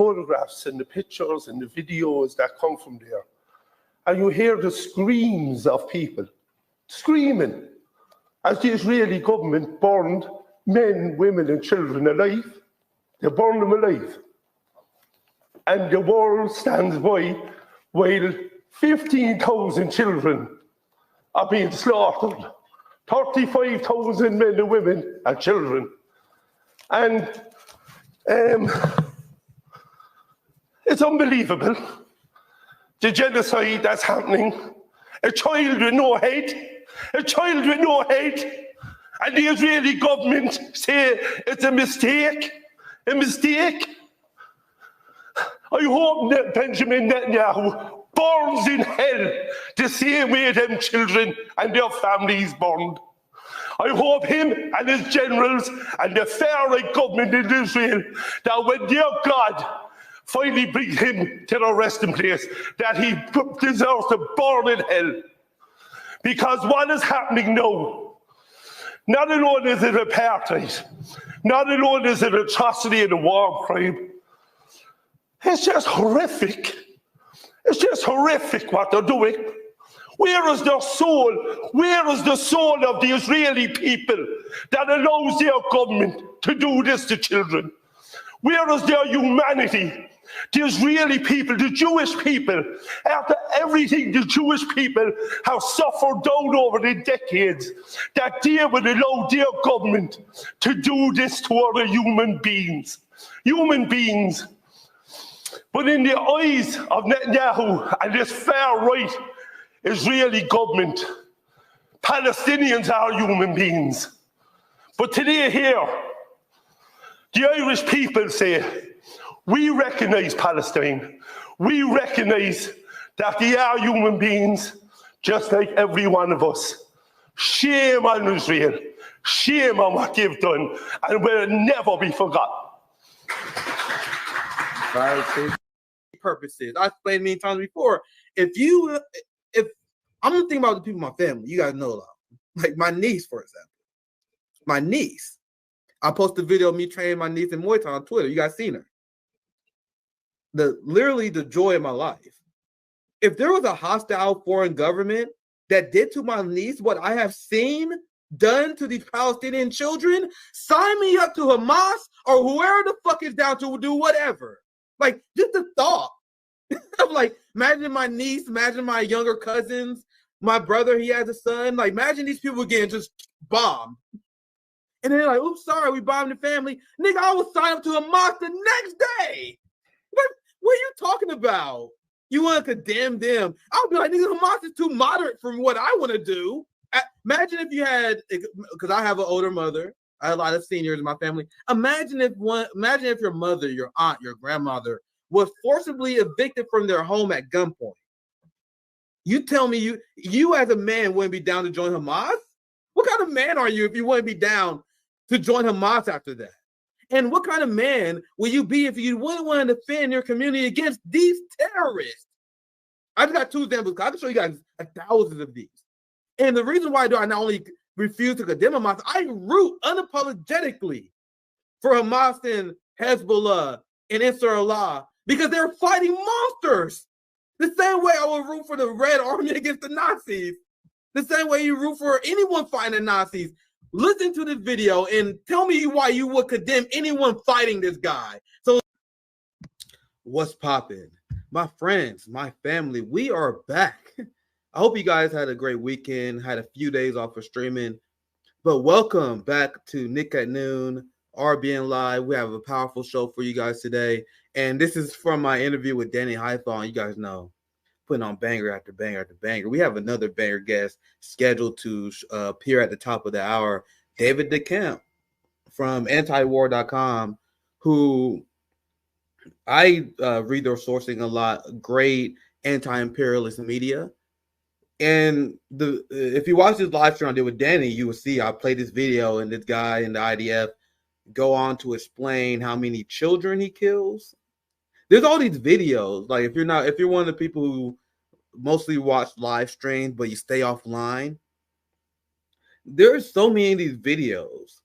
photographs and the pictures and the videos that come from there. And you hear the screams of people screaming as the Israeli government burned men, women, and children alive. They burned them alive. And the world stands by while 15,000 children are being slaughtered. 35,000 men and women and children. And it's unbelievable, the genocide that's happening. A child with no head, a child with no head. And the Israeli government say it's a mistake, a mistake. I hope that Benjamin Netanyahu burns in hell the same way them children and their families burned. I hope him and his generals and the far-right government in Israel, that when their God finally brings him to the resting place, that he deserves to burn in hell. Because what is happening now, not alone is it apartheid, not alone is it atrocity and a war crime, it's just horrific. It's just horrific what they're doing. Where is their soul? Where is the soul of the Israeli people that allows their government to do this to children? Where is their humanity? The Israeli people, the Jewish people, after everything the Jewish people have suffered down over the decades, that they would allow their government to do this to other human beings. Human beings. But in the eyes of Netanyahu and this far-right Israeli government, Palestinians are human beings. But today here, the Irish people say, we recognize Palestine. We recognize that they are human beings, just like every one of us. Shame on Israel. Shame on what they've done, and will never be forgotten. Purposes. I explained many times before. If I'm gonna think about the people in my family, you guys know a lot. Like my niece, for example. My niece. I posted a video of me training my niece in Muay Thai on Twitter. You guys seen her. Literally the joy of my life. If there was a hostile foreign government that did to my niece what I have seen done to these Palestinian children, sign me up to Hamas or whoever the fuck is down to do whatever. Like, just the thought. I'm like, imagine my niece, imagine my younger cousins, my brother, he has a son. Like, imagine these people getting just bombed. And then they're like, oops, sorry, we bombed the family. Nigga, I will sign up to Hamas the next day. What are you talking about? You want to condemn them? I'll be like, nigga, Hamas is too moderate from what I want to do. Imagine if you had, because I have an older mother. I have a lot of seniors in my family. Imagine if your mother, your aunt, your grandmother was forcibly evicted from their home at gunpoint. You tell me you as a man wouldn't be down to join Hamas? What kind of man are you if you wouldn't be down to join Hamas after that? And what kind of man will you be if you wouldn't want to defend your community against these terrorists? I just got two examples. I can show you guys thousands of these. And the reason why I not only refuse to condemn Hamas, I root unapologetically for Hamas and Hezbollah and Ansarullah because they're fighting monsters. The same way I would root for the Red Army against the Nazis. The same way you root for anyone fighting the Nazis. Listen to this video and tell me why you would condemn anyone fighting this guy. So, what's popping? My friends, my family, we are back. I hope you guys had a great weekend, had a few days off for streaming. But welcome back to Nick at Noon, RBN Live. We have a powerful show for you guys today. And this is from my interview with Danny Hython. You guys know, putting on banger after banger after banger. We have another banger guest scheduled to appear at the top of the hour, David DeCamp from antiwar.com, who I read their sourcing a lot. Great anti-imperialist media. And if you watch this live stream I did with Danny, you will see I played this video and this guy in the IDF go on to explain how many children he kills. There's all these videos. Like if you're one of the people who mostly watch live streams, but you stay offline, there's so many of these videos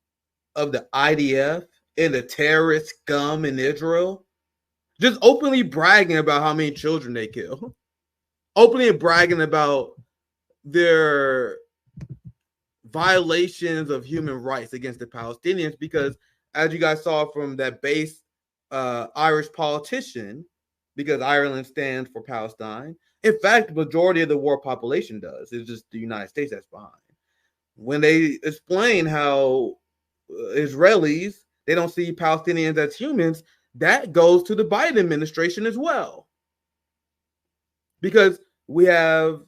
of the IDF and the terrorist scum in Israel just openly bragging about how many children they kill, openly bragging about their violations of human rights against the Palestinians, because as you guys saw from that base Irish politician, because Ireland stands for Palestine. In fact, the majority of the world population does. It's just the United States that's behind. When they explain how Israelis, they don't see Palestinians as humans, that goes to the Biden administration as well. Because we have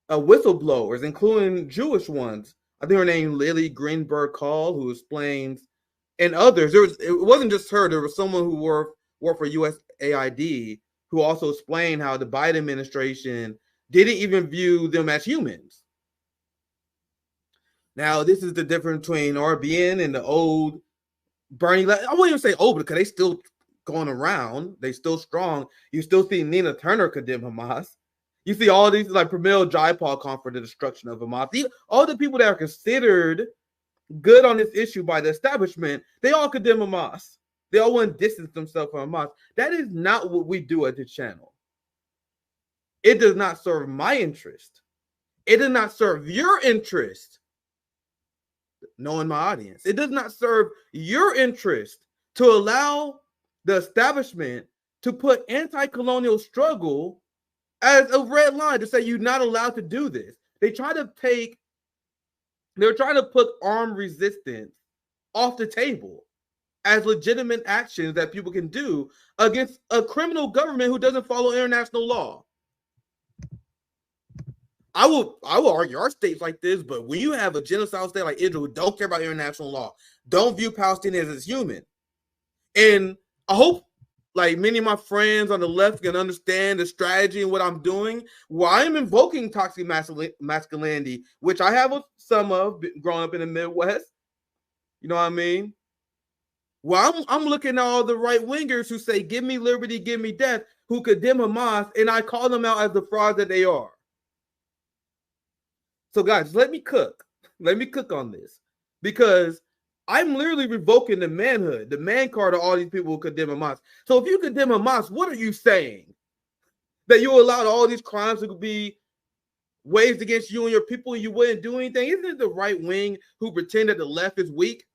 whistleblowers, including Jewish ones. I think her name Lily Greenberg Call, who explains, and others. It wasn't just her. There was someone who worked for USAID who also explained how the Biden administration didn't even view them as humans. Now, this is the difference between RBN and the old Bernie. I won't even say old because they still going around. They still strong. You still see Nina Turner condemn Hamas. You see all these like Pramil Jayapal call for the destruction of Hamas. All the people that are considered good on this issue by the establishment, they all condemn Hamas. They all want to distance themselves from Hamas. That is not what we do at the channel. It does not serve my interest. It does not serve your interest. Knowing my audience, it does not serve your interest to allow the establishment to put anti-colonial struggle as a red line, to say you're not allowed to do this. They're trying to put armed resistance off the table as legitimate actions that people can do against a criminal government who doesn't follow international law. I will argue our states like this, but when you have a genocidal state like Israel who don't care about international law, don't view Palestinians as human, and I hope like many of my friends on the left can understand the strategy and what I'm doing. Well, I am invoking toxic masculinity, which I have some of growing up in the Midwest. You know what I mean? Well, I'm looking at all the right wingers who say, "Give me liberty, give me death," who condemn Hamas, and I call them out as the frauds that they are. So, guys, let me cook. Let me cook on this, because I'm literally revoking the manhood, the man card of all these people who condemn Hamas. So, if you condemn Hamas, what are you saying? That you allowed all these crimes to be waged against you and your people, and you wouldn't do anything? Isn't it the right wing who pretend that the left is weak?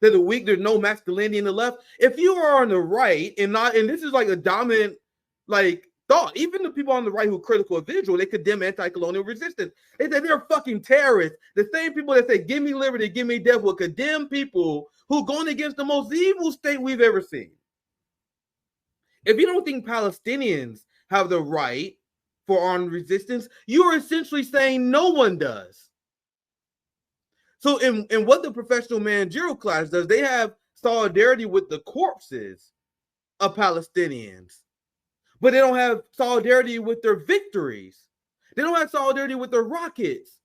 That the weak, there's no masculinity in the left. If you are on the right and this is like a dominant like thought, even the people on the right who are critical of Israel, they condemn anti-colonial resistance. They say they're fucking terrorists. The same people that say give me liberty, give me death will condemn people who are going against the most evil state we've ever seen. If you don't think Palestinians have the right for armed resistance, you are essentially saying no one does. So in what the professional managerial class does, they have solidarity with the corpses of Palestinians, but they don't have solidarity with their victories. They don't have solidarity with their rockets.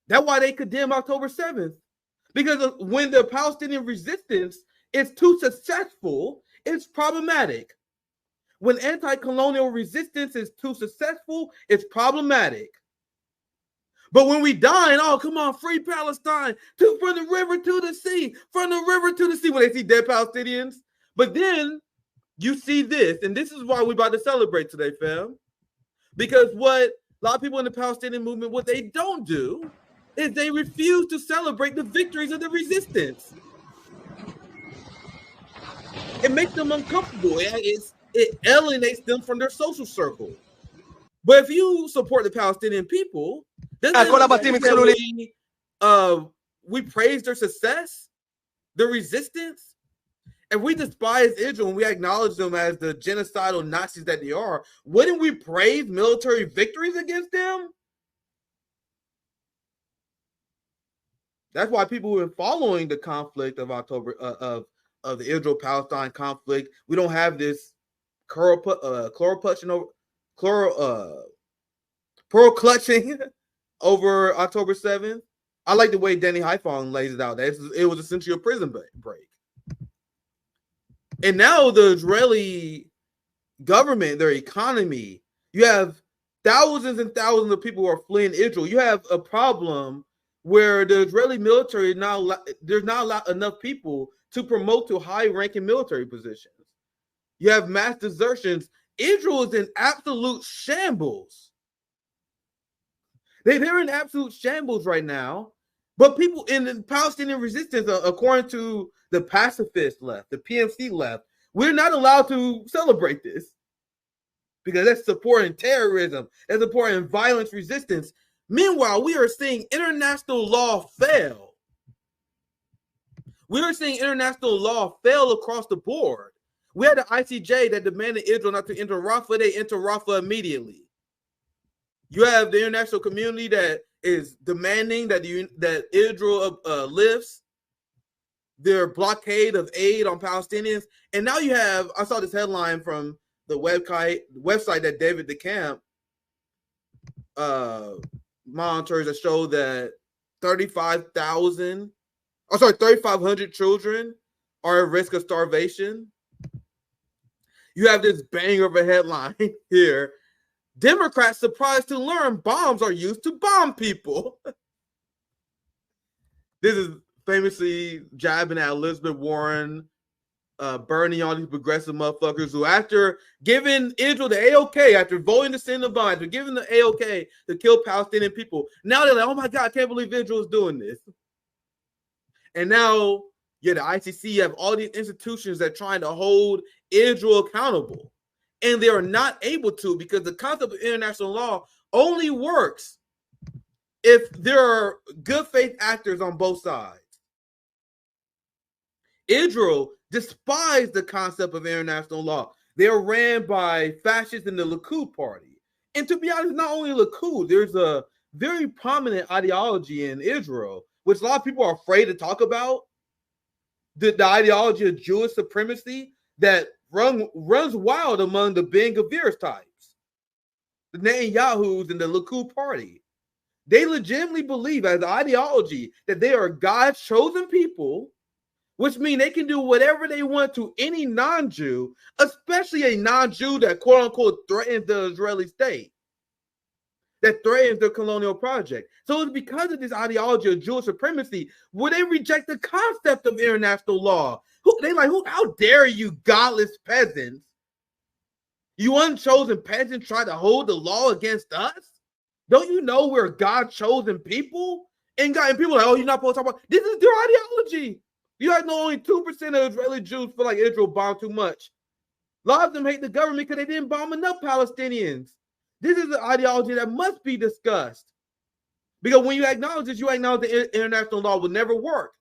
That's why they condemn October 7th. Because when the Palestinian resistance is too successful, it's problematic. When anti-colonial resistance is too successful, it's problematic. But when we die, and oh, come on, free Palestine, from the river to the sea, from the river to the sea, when they see dead Palestinians. But then you see this, and this is why we're about to celebrate today, fam. Because what a lot of people in the Palestinian movement, what they don't do is they refuse to celebrate the victories of the resistance. It makes them uncomfortable. It alienates them from their social circle. But if you support the Palestinian people, we praise their success, their resistance. If we despise Israel and we acknowledge them as the genocidal Nazis that they are, wouldn't we praise military victories against them? That's why people who have been following the conflict of October of the Israel-Palestine conflict, we don't have this pearl clutching over October 7th. I like the way Danny Haiphong lays it out. It was essentially a prison break. And now the Israeli government, their economy, you have thousands and thousands of people who are fleeing Israel. You have a problem where the Israeli military there's not enough people to promote to high-ranking military positions. You have mass desertions. Israel is in absolute shambles. They're in absolute shambles right now. But people in the Palestinian resistance, according to the pacifist left, the PMC left, we're not allowed to celebrate this because that's supporting terrorism, that's supporting violence resistance. Meanwhile, we are seeing international law fail. We are seeing international law fail across the board. We had the ICJ that demanded Israel not to enter Rafah. They enter Rafah immediately. You have the international community that is demanding that Israel lifts their blockade of aid on Palestinians. And now you have, I saw this headline from the website that David DeCamp monitors that showed that 3,500 children are at risk of starvation. You have this banger of a headline here. Democrats surprised to learn bombs are used to bomb people. This is famously jabbing at Elizabeth Warren, burning all these progressive motherfuckers who, after giving Israel the AOK, after voting to send the bomb, after giving the AOK to kill Palestinian people, now they're like, oh my God, I can't believe Israel is doing this. And now, the ICC, you have all these institutions that are trying to hold Israel accountable. And they are not able to, because the concept of international law only works if there are good faith actors on both sides. Israel despised the concept of international law. They are ran by fascists in the Likud party. And to be honest, not only Likud, there's a very prominent ideology in Israel, which a lot of people are afraid to talk about. The ideology of Jewish supremacy that runs wild among the Ben Gvir types, the Netanyahus and the Likud party. They legitimately believe as an ideology that they are God's chosen people, which means they can do whatever they want to any non-Jew, especially a non-Jew that quote unquote threatens the Israeli state, that threatens their colonial project. So it's because of this ideology of Jewish supremacy where they reject the concept of international law. How dare you, godless peasants? You unchosen peasants try to hold the law against us? Don't you know we're God's chosen people? And people are like, oh, you're not supposed to talk about this is their ideology. You guys know only 2% of Israeli Jews feel like Israel bombed too much. A lot of them hate the government because they didn't bomb enough Palestinians. This is an ideology that must be discussed. Because when you acknowledge this, you acknowledge that international law will never work.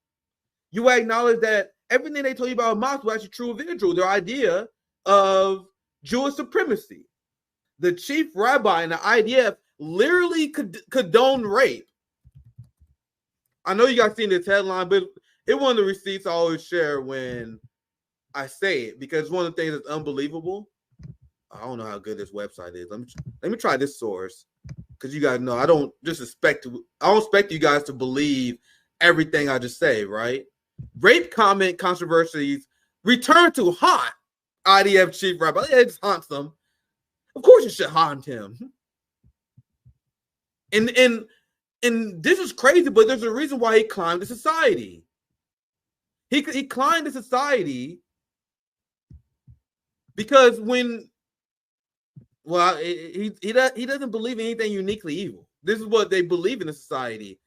You acknowledge that everything they told you about Hamas was actually true of Israel, their idea of Jewish supremacy. The chief rabbi in the IDF literally condoned rape. I know you guys seen this headline, but it's one of the receipts I always share when I say it, because it's one of the things that's unbelievable. I don't know how good this website is. Let me try this source, because you guys know I don't expect you guys to believe everything I just say, right? Rape comment controversies return to haunt IDF chief rabbi. It just haunts them. Of course you should haunt him. And this is crazy, but there's a reason why he climbed the society. He climbed the society because he doesn't believe in anything uniquely evil. This is what they believe in the society.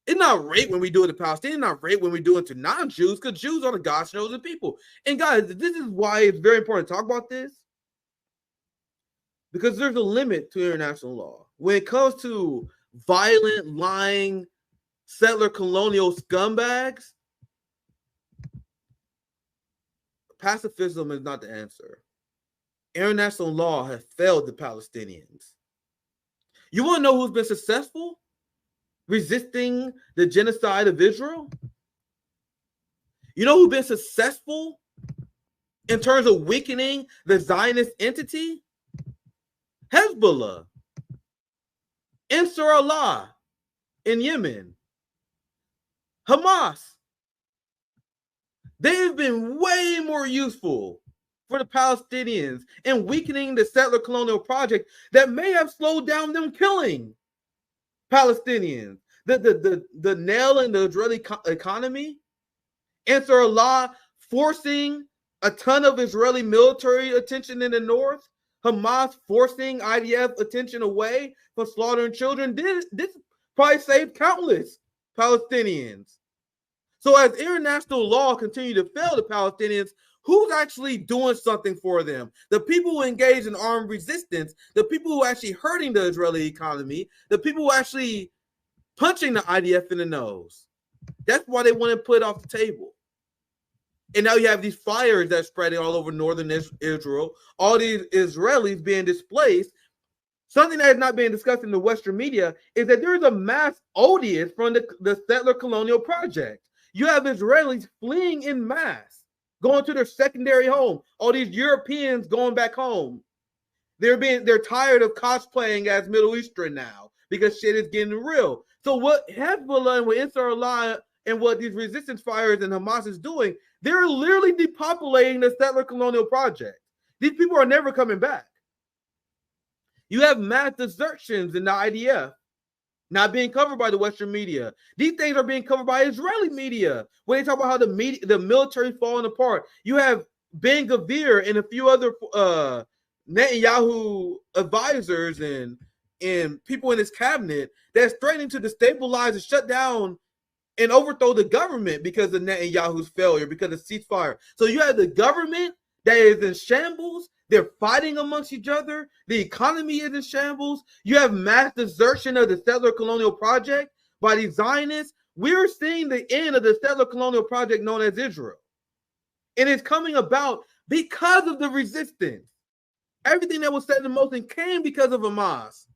It's not rape when we do it to Palestinians. It's not rape when we do it to non-Jews, because Jews are the God's chosen people. And guys, this is why it's very important to talk about this, because there's a limit to international law. When it comes to violent, lying, settler colonial scumbags, pacifism is not the answer. International law has failed the Palestinians. You want to know who's been successful resisting the genocide of Israel? You know who's been successful in terms of weakening the Zionist entity? Hezbollah, Ansar Allah in Yemen, Hamas. They've been way more useful for the Palestinians in weakening the settler colonial project that may have slowed down them killing Palestinians. The nail in the Israeli economy, Ansar Allah forcing a ton of Israeli military attention in the north, Hamas forcing IDF attention away from slaughtering children. This probably saved countless Palestinians. So as international law continue to fail the Palestinians, who's actually doing something for them? The people who engage in armed resistance, the people who are actually hurting the Israeli economy, the people who are actually punching the IDF in the nose. That's why they want to put it off the table. And now you have these fires that's spreading all over northern Israel, all these Israelis being displaced. Something that is not being discussed in the Western media is that there is a mass odious from the settler colonial project. You have Israelis fleeing in mass, going to their secondary home. All these Europeans going back home. They're tired of cosplaying as Middle Eastern now because shit is getting real. So what Hezbollah and what Ansarullah and what these resistance fires and Hamas is doing, they're literally depopulating the settler colonial project. These people are never coming back. You have mass desertions in the IDF not being covered by the Western media. These things are being covered by Israeli media when they talk about how the military falling apart. You have Ben Gvir and a few other Netanyahu advisors and people in his cabinet that's threatening to destabilize and shut down and overthrow the government because of Netanyahu's failure, because of ceasefire. So you have the government that is in shambles. They're fighting amongst each other. The economy is in shambles. You have mass desertion of the settler colonial project by the Zionists. We're seeing the end of the settler colonial project known as Israel. And it's coming about because of the resistance. Everything that was set in motion came because of Hamas.